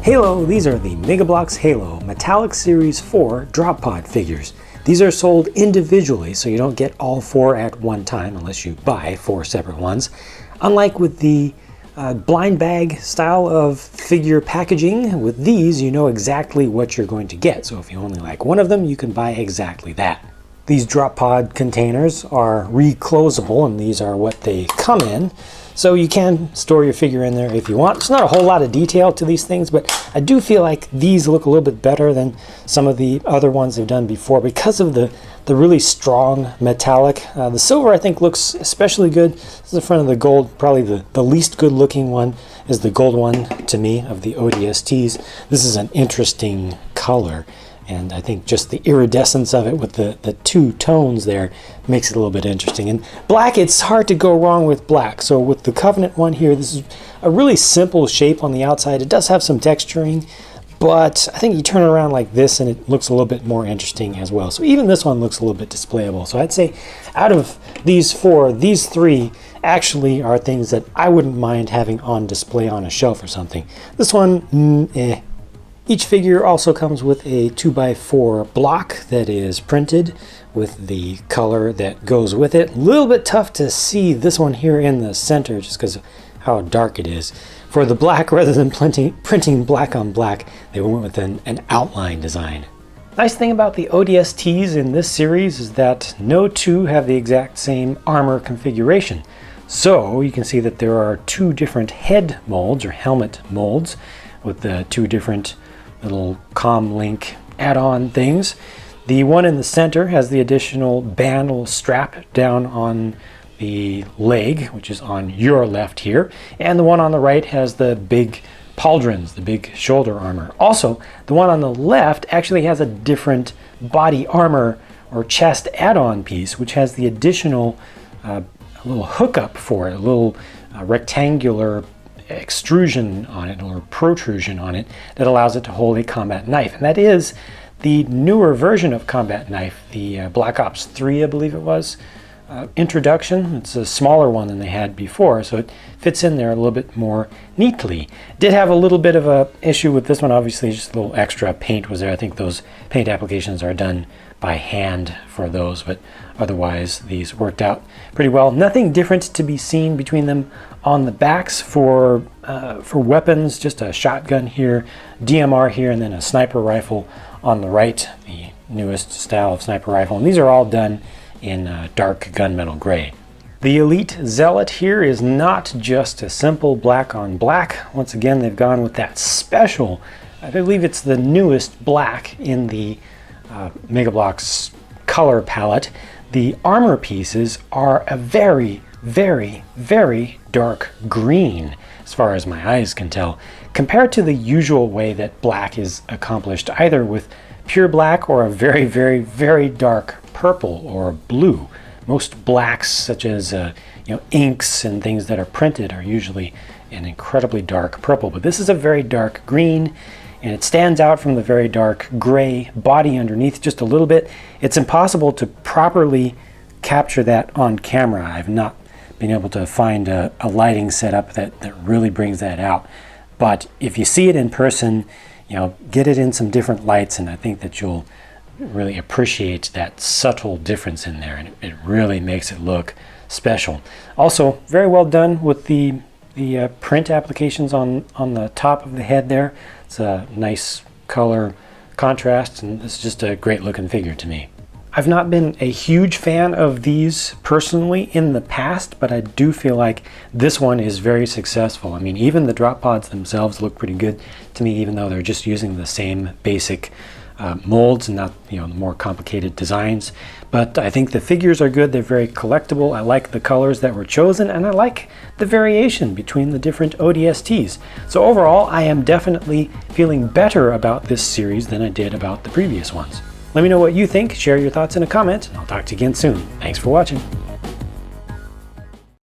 Halo, these are the Mega Bloks Halo Metallic Series 4 drop pod figures. These are sold individually, so you don't get all 4 at one time unless you buy 4 separate ones. Unlike with the blind bag style of figure packaging, with these you know exactly what you're going to get. So if you only like one of them, you can buy exactly that. These drop pod containers are reclosable, and these are what they come in. So you can store your figure in there if you want. There's not a whole lot of detail to these things, but I do feel like these look a little bit better than some of the other ones they've done before because of the really strong metallic. The silver I think looks especially good. This is the front of the gold. Probably the least good looking one is the gold one to me of the ODSTs. This is an interesting color. And I think just the iridescence of it with the two tones there makes it a little bit interesting. And black, it's hard to go wrong with black. So with the Covenant one here, this is a really simple shape on the outside. It does have some texturing, but I think you turn it around like this and it looks a little bit more interesting as well. So even this one looks a little bit displayable. So I'd say out of these 4, these 3 actually are things that I wouldn't mind having on display on a shelf or something. This one, Each figure also comes with a 2x4 block that is printed with the color that goes with it. A little bit tough to see this one here in the center just because of how dark it is. For the black, rather than printing black on black, they went with an outline design. Nice thing about the ODSTs in this series is that no two have the exact same armor configuration. So you can see that there are 2 different head molds or helmet molds with the 2 different little comm link add-on things. The one in the center has the additional band, little strap down on the leg, which is on your left here, and the one on the right has the big pauldrons, the big shoulder armor. Also, the one on the left actually has a different body armor or chest add-on piece, which has the additional little hookup for it, a little rectangular extrusion on it or protrusion on it that allows it to hold a combat knife. And that is the newer version of combat knife, the Black Ops 3, I believe it was, introduction. It's a smaller one than they had before, so it fits in there a little bit more neatly. Did have a little bit of a issue with this one, obviously just a little extra paint was there. I think those paint applications are done by hand for those, but otherwise these worked out pretty well. Nothing different to be seen between them on the backs for weapons, just a shotgun here, DMR here, and then a sniper rifle on the right, the newest style of sniper rifle. And these are all done in dark gunmetal gray. The Elite Zealot here is not just a simple black on black. Once again, they've gone with that special, I believe it's the newest black in the Mega Bloks color palette. The armor pieces are a very, very, very dark green, as far as my eyes can tell, compared to the usual way that black is accomplished, either with pure black or a very, very, very dark purple or blue. Most blacks, such as inks and things that are printed, are usually an incredibly dark purple, but this is a very dark green, and it stands out from the very dark gray body underneath just a little bit. It's impossible to properly capture that on camera. I've not been able to find a lighting setup that really brings that out. But if you see it in person, get it in some different lights, and I think that you'll really appreciate that subtle difference in there, and it really makes it look special. Also, very well done with the print applications on the top of the head there. It's a nice color contrast, and it's just a great looking figure to me. I've not been a huge fan of these personally in the past, but I do feel like this one is very successful. I mean, even the drop pods themselves look pretty good to me, even though they're just using the same basic molds and not the more complicated designs. But I think the figures are good. They're very collectible. I like the colors that were chosen, and I like the variation between the different ODSTs. So overall, I am definitely feeling better about this series than I did about the previous ones. Let me know what you think. Share your thoughts in a comment, and I'll talk to you again soon. Thanks for watching.